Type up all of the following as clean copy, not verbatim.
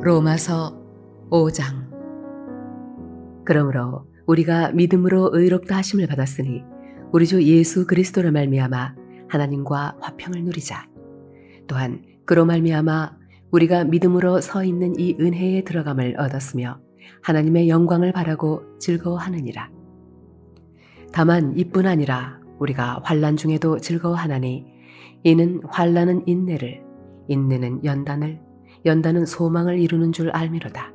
로마서 5장. 그러므로 우리가 믿음으로 의롭다 하심을 받았으니 우리 주 예수 그리스도로 말미암아 하나님과 화평을 누리자. 또한 그로 말미암아 우리가 믿음으로 서 있는 이 은혜에 들어감을 얻었으며 하나님의 영광을 바라고 즐거워하느니라. 다만 이뿐 아니라 우리가 환난 중에도 즐거워하나니 이는 환난은 인내를, 인내는 연단을, 연단은 소망을 이루는 줄 알미로다.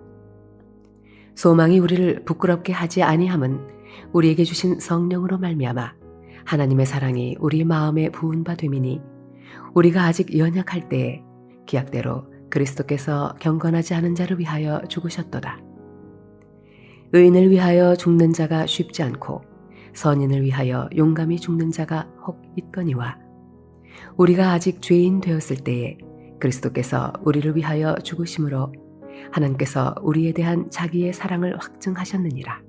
소망이 우리를 부끄럽게 하지 아니함은 우리에게 주신 성령으로 말미암아 하나님의 사랑이 우리 마음에 부은 바 됨이니 우리가 아직 연약할 때에 기약대로 그리스도께서 경건하지 않은 자를 위하여 죽으셨도다. 의인을 위하여 죽는 자가 쉽지 않고 선인을 위하여 용감히 죽는 자가 혹 있거니와 우리가 아직 죄인 되었을 때에 그리스도께서 우리를 위하여 죽으심으로 하나님께서 우리에 대한 자기의 사랑을 확증하셨느니라.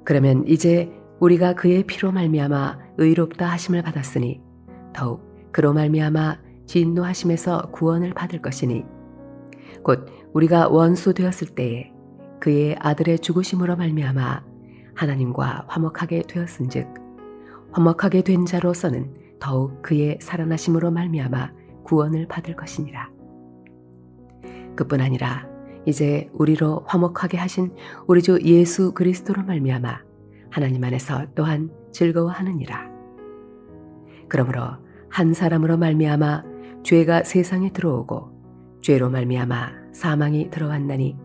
그러면 이제 우리가 그의 피로 말미암아 의롭다 하심을 받았으니 더욱 그로 말미암아 진노하심에서 구원을 받을 것이니 곧 우리가 원수 되었을 때에 그의 아들의 죽으심으로 말미암아 하나님과 화목하게 되었은즉 화목하게 된 자로서는 더욱 그의 살아나심으로 말미암아 구원을 받을 것이니라. 그뿐 아니라 이제 우리로 화목하게 하신 우리 주 예수 그리스도로 말미암아 하나님 안에서 또한 즐거워하느니라. 그러므로 한 사람으로 말미암아 죄가 세상에 들어오고 죄로 말미암아 사망이 들어왔나니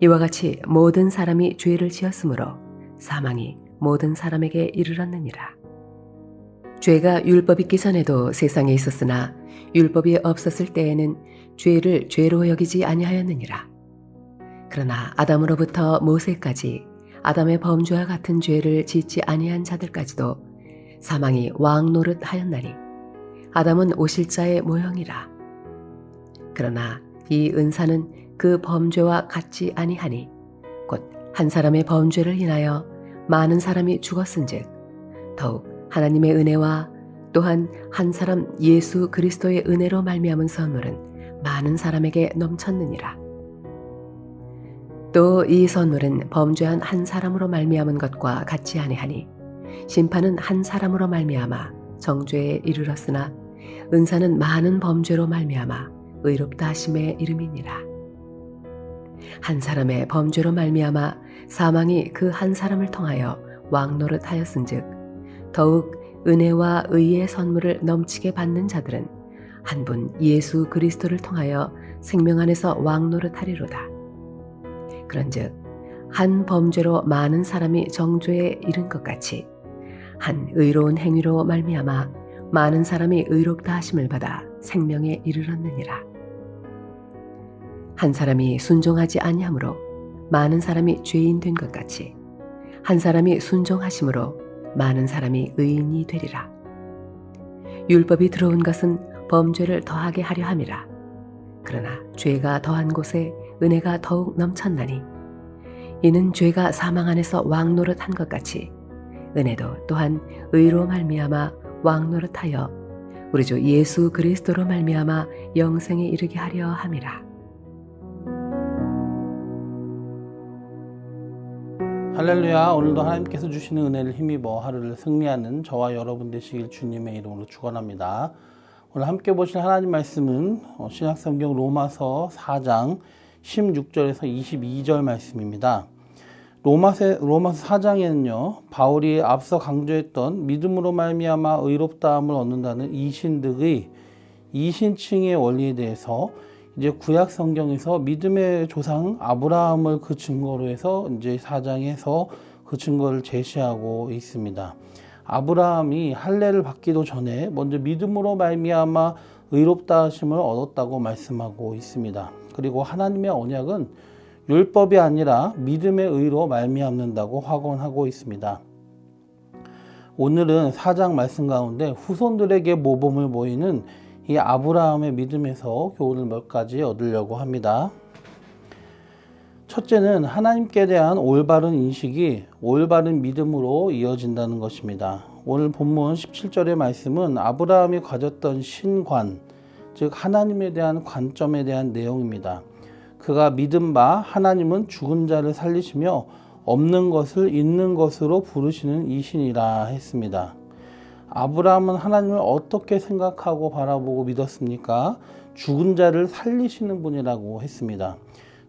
이와 같이 모든 사람이 죄를 지었으므로 사망이 모든 사람에게 이르렀느니라. 죄가 율법 있기 전에도 세상에 있었으나 율법이 없었을 때에는 죄를 죄로 여기지 아니하였느니라. 그러나 아담으로부터 모세까지 아담의 범죄와 같은 죄를 짓지 아니한 자들까지도 사망이 왕 노릇하였나니 아담은 오실자의 모형이라. 그러나 이 은사는 그 범죄와 같지 아니하니 곧 한 사람의 범죄를 인하여 많은 사람이 죽었은즉 더욱 하나님의 은혜와 또한 한 사람 예수 그리스도의 은혜로 말미암은 선물은 많은 사람에게 넘쳤느니라. 또 이 선물은 범죄한 한 사람으로 말미암은 것과 같지 아니하니 심판은 한 사람으로 말미암아 정죄에 이르렀으나 은사는 많은 범죄로 말미암아 의롭다 하심의 이름이니라. 한 사람의 범죄로 말미암아 사망이 그 한 사람을 통하여 왕노릇하였은즉 더욱 은혜와 의의 선물을 넘치게 받는 자들은 한 분 예수 그리스도를 통하여 생명 안에서 왕노릇하리로다. 그런즉 한 범죄로 많은 사람이 정죄에 이른 것 같이 한 의로운 행위로 말미암아 많은 사람이 의롭다 하심을 받아 생명에 이르렀느니라. 한 사람이 순종하지 아니하므로 많은 사람이 죄인 된 것 같이 한 사람이 순종하심으로 많은 사람이 의인이 되리라. 율법이 들어온 것은 범죄를 더하게 하려 함이라. 그러나 죄가 더한 곳에 은혜가 더욱 넘쳤나니 이는 죄가 사망 안에서 왕노릇한 것 같이 은혜도 또한 의로 말미암아 왕노릇하여 우리 주 예수 그리스도로 말미암아 영생에 이르게 하려 함이라. 할렐루야. 오늘도 하나님께서 주시는 은혜를 힘입어 하루를 승리하는 저와 여러분 되시길 주님의 이름으로 축원합니다. 오늘 함께 보실 하나님 말씀은 신약성경 로마서 4장 16절에서 22절 말씀입니다. 로마서 4장에는요, 바울이 앞서 강조했던 믿음으로 말미암아 의롭다함을 얻는다는 이신득의 이신칭의 원리에 대해서 이제 구약 성경에서 믿음의 조상 아브라함을 그 증거로 해서 이제 4장에서 그 증거를 제시하고 있습니다. 아브라함이 할례를 받기도 전에 먼저 믿음으로 말미암아 의롭다 하심을 얻었다고 말씀하고 있습니다. 그리고 하나님의 언약은 율법이 아니라 믿음의 의로 말미암는다고 확언하고 있습니다. 오늘은 4장 말씀 가운데 후손들에게 모범을 보이는 이 아브라함의 믿음에서 교훈을 몇 가지 얻으려고 합니다. 첫째는 하나님께 대한 올바른 인식이 올바른 믿음으로 이어진다는 것입니다. 오늘 본문 17절의 말씀은 아브라함이 가졌던 신관, 즉 하나님에 대한 관점에 대한 내용입니다. 그가 믿은 바 하나님은 죽은 자를 살리시며 없는 것을 있는 것으로 부르시는 이신이라 했습니다. 아브라함은 하나님을 어떻게 생각하고 바라보고 믿었습니까? 죽은 자를 살리시는 분이라고 했습니다.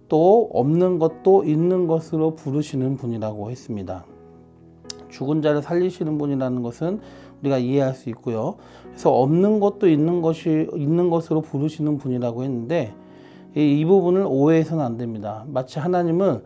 또 없는 것도 있는 것으로 부르시는 분이라고 했습니다. 죽은 자를 살리시는 분이라는 것은 우리가 이해할 수 있고요. 그래서 없는 것도 있는 것으로 부르시는 분이라고 했는데 이 부분을 오해해서는 안 됩니다. 마치 하나님은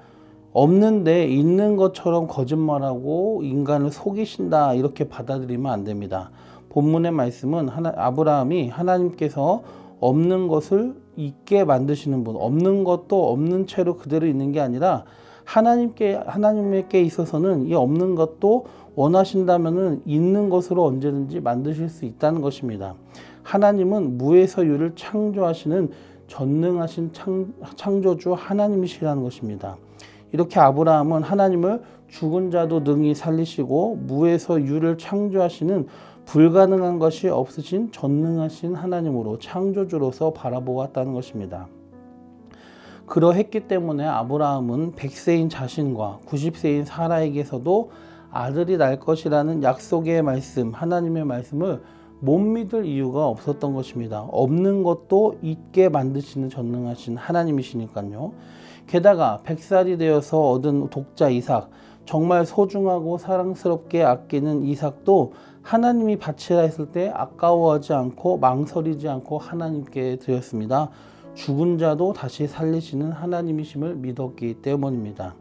없는데 있는 것처럼 거짓말하고 인간을 속이신다 이렇게 받아들이면 안 됩니다. 본문의 말씀은 아브라함이 하나님께서 없는 것을 있게 만드시는 분, 없는 것도 없는 채로 그대로 있는 게 아니라 하나님께 있어서는 이 없는 것도 원하신다면은 있는 것으로 언제든지 만드실 수 있다는 것입니다. 하나님은 무에서 유를 창조하시는 전능하신 창조주 하나님이시라는 것입니다. 이렇게 아브라함은 하나님을 죽은 자도 능히 살리시고 무에서 유를 창조하시는 불가능한 것이 없으신 전능하신 하나님으로 창조주로서 바라보았다는 것입니다. 그러했기 때문에 아브라함은 100세인 자신과 90세인 사라에게서도 아들이 날 것이라는 약속의 말씀, 하나님의 말씀을 못 믿을 이유가 없었던 것입니다. 없는 것도 있게 만드시는 전능하신 하나님이시니까요. 게다가 100살이 되어서 얻은 독자 이삭, 정말 소중하고 사랑스럽게 아끼는 이삭도 하나님이 바치라 했을 때 아까워하지 않고 망설이지 않고 하나님께 드렸습니다. 죽은 자도 다시 살리시는 하나님이심을 믿었기 때문입니다.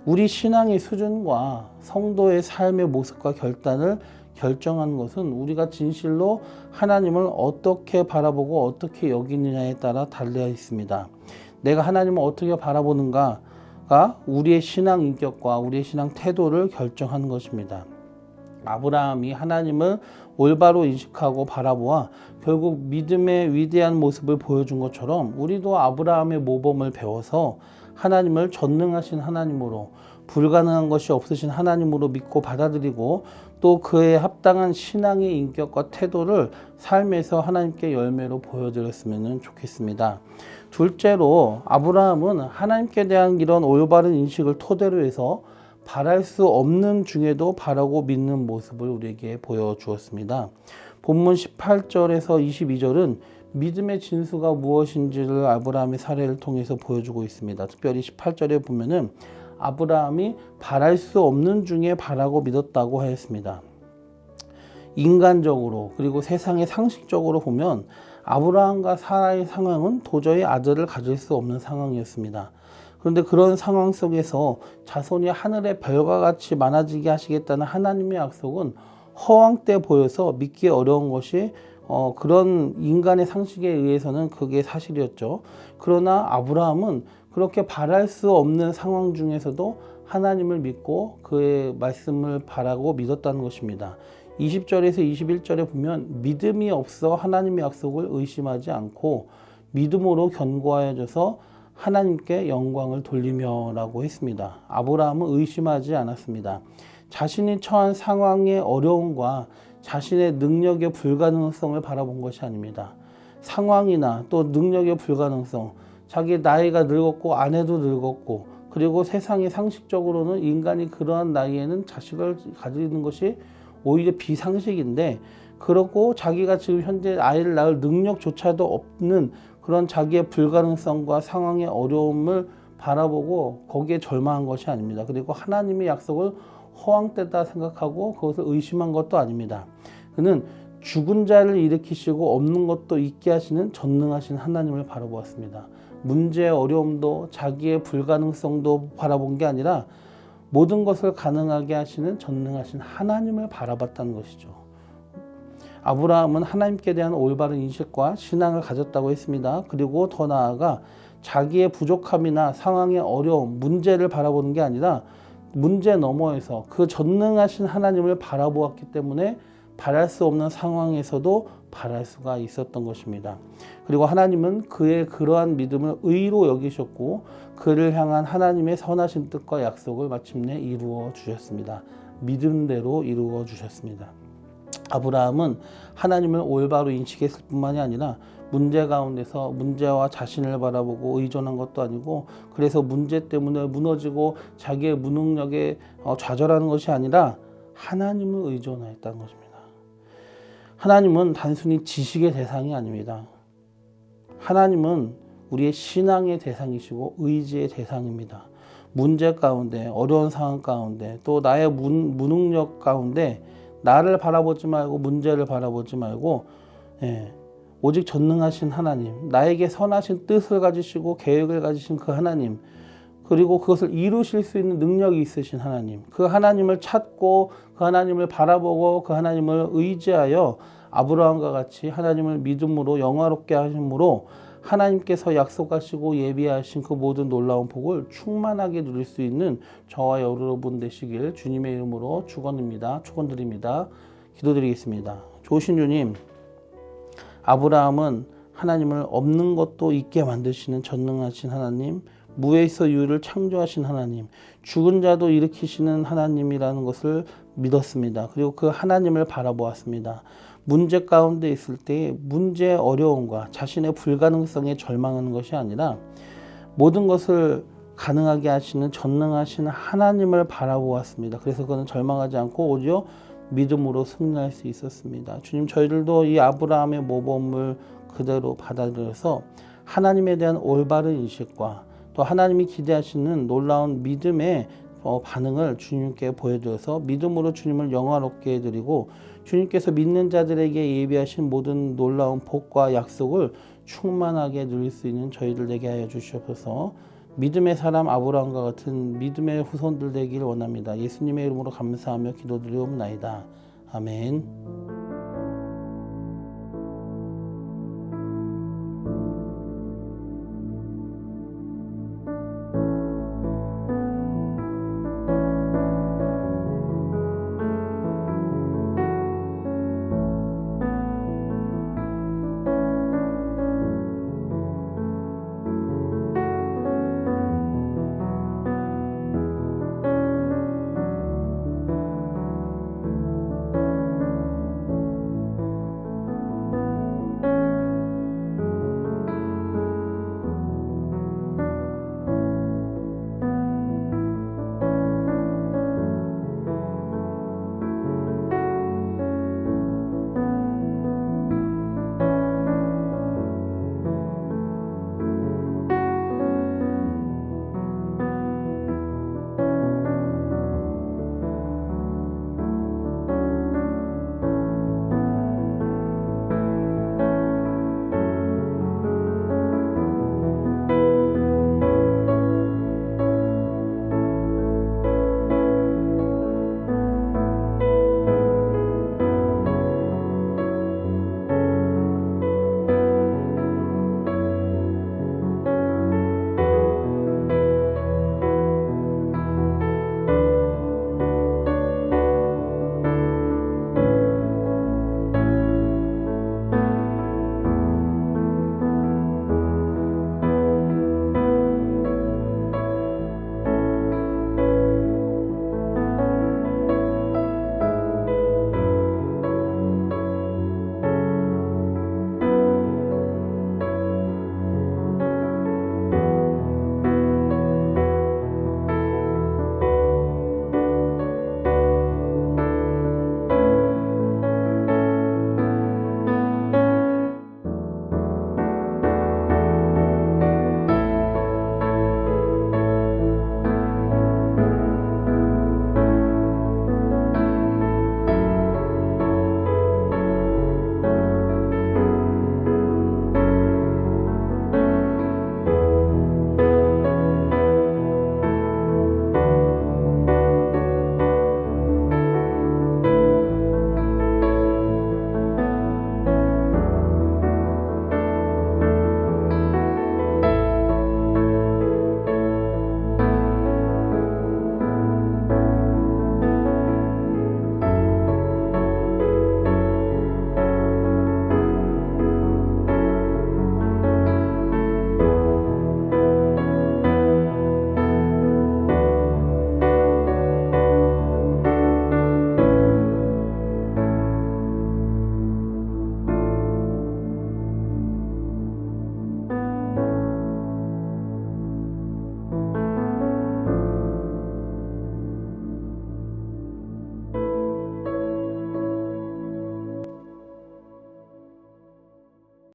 우리 신앙의 수준과 성도의 삶의 모습과 결단을 결정하는 것은 우리가 진실로 하나님을 어떻게 바라보고 어떻게 여기느냐에 따라 달려 있습니다. 내가 하나님을 어떻게 바라보는가가 우리의 신앙 인격과 우리의 신앙 태도를 결정하는 것입니다. 아브라함이 하나님을 올바로 인식하고 바라보아 결국 믿음의 위대한 모습을 보여준 것처럼 우리도 아브라함의 모범을 배워서 하나님을 전능하신 하나님으로 불가능한 것이 없으신 하나님으로 믿고 받아들이고 또 그에 합당한 신앙의 인격과 태도를 삶에서 하나님께 열매로 보여드렸으면 좋겠습니다. 둘째로 아브라함은 하나님께 대한 이런 올바른 인식을 토대로 해서 바랄 수 없는 중에도 바라고 믿는 모습을 우리에게 보여주었습니다. 본문 18절에서 22절은 믿음의 진수가 무엇인지를 아브라함의 사례를 통해서 보여주고 있습니다. 특별히 18절에 보면은 아브라함이 바랄 수 없는 중에 바라고 믿었다고 하였습니다. 인간적으로 그리고 세상의 상식적으로 보면 아브라함과 사라의 상황은 도저히 아들을 가질 수 없는 상황이었습니다. 그런데 그런 상황 속에서 자손이 하늘의 별과 같이 많아지게 하시겠다는 하나님의 약속은 허황돼 보여서 믿기 어려운 것이 그런 인간의 상식에 의해서는 그게 사실이었죠. 그러나 아브라함은 그렇게 바랄 수 없는 상황 중에서도 하나님을 믿고 그의 말씀을 바라고 믿었다는 것입니다. 20절에서 21절에 보면 믿음이 없어 하나님의 약속을 의심하지 않고 믿음으로 견고하여져서 하나님께 영광을 돌리며 라고 했습니다. 아브라함은 의심하지 않았습니다. 자신이 처한 상황의 어려움과 자신의 능력의 불가능성을 바라본 것이 아닙니다. 상황이나 또 능력의 불가능성, 자기 나이가 늙었고 아내도 늙었고 그리고 세상의 상식적으로는 인간이 그러한 나이에는 자식을 가지는 것이 오히려 비상식인데 그렇고 자기가 지금 현재 아이를 낳을 능력조차도 없는 그런 자기의 불가능성과 상황의 어려움을 바라보고 거기에 절망한 것이 아닙니다. 그리고 하나님의 약속을 허황되다 생각하고 그것을 의심한 것도 아닙니다. 그는 죽은 자를 일으키시고 없는 것도 있게 하시는 전능하신 하나님을 바라보았습니다. 문제의 어려움도 자기의 불가능성도 바라본 게 아니라 모든 것을 가능하게 하시는 전능하신 하나님을 바라봤다는 것이죠. 아브라함은 하나님께 대한 올바른 인식과 신앙을 가졌다고 했습니다. 그리고 더 나아가 자기의 부족함이나 상황의 어려움, 문제를 바라보는 게 아니라 문제 너머에서 그 전능하신 하나님을 바라보았기 때문에 바랄 수 없는 상황에서도 바랄 수가 있었던 것입니다. 그리고 하나님은 그의 그러한 믿음을 의로 여기셨고 그를 향한 하나님의 선하신 뜻과 약속을 마침내 이루어 주셨습니다. 믿음대로 이루어 주셨습니다. 아브라함은 하나님을 올바로 인식했을 뿐만이 아니라 문제 가운데서 문제와 자신을 바라보고 의존한 것도 아니고, 그래서 문제 때문에 무너지고 자기의 무능력에 좌절하는 것이 아니라 하나님을 의존하였다는 것입니다. 하나님은 단순히 지식의 대상이 아닙니다. 하나님은 우리의 신앙의 대상이시고 의지의 대상입니다. 문제 가운데, 어려운 상황 가운데, 또 나의 무능력 가운데 나를 바라보지 말고 문제를 바라보지 말고 오직 전능하신 하나님, 나에게 선하신 뜻을 가지시고 계획을 가지신 그 하나님, 그리고 그것을 이루실 수 있는 능력이 있으신 하나님, 그 하나님을 찾고 그 하나님을 바라보고 그 하나님을 의지하여 아브라함과 같이 하나님을 믿음으로 영화롭게 하심으로 하나님께서 약속하시고 예비하신 그 모든 놀라운 복을 충만하게 누릴 수 있는 저와 여러분 되시길 주님의 이름으로 축원드립니다. 기도드리겠습니다. 좋으신 주님, 아브라함은 하나님을 없는 것도 있게 만드시는 전능하신 하나님, 무에서 유를 창조하신 하나님, 죽은 자도 일으키시는 하나님이라는 것을 믿었습니다. 그리고 그 하나님을 바라보았습니다. 문제 가운데 있을 때 문제의 어려움과 자신의 불가능성에 절망하는 것이 아니라 모든 것을 가능하게 하시는 전능하신 하나님을 바라보았습니다. 그래서 그는 절망하지 않고 오히려 믿음으로 승리할 수 있었습니다. 주님, 저희들도 이 아브라함의 모범을 그대로 받아들여서 하나님에 대한 올바른 인식과 또 하나님이 기대하시는 놀라운 믿음의 반응을 주님께 보여드려서 믿음으로 주님을 영화롭게 해드리고 주님께서 믿는 자들에게 예비하신 모든 놀라운 복과 약속을 충만하게 누릴 수 있는 저희들 되게 하여 주시옵소서. 믿음의 사람 아브라함과 같은 믿음의 후손들 되기를 원합니다. 예수님의 이름으로 감사하며 기도드리옵나이다. 아멘.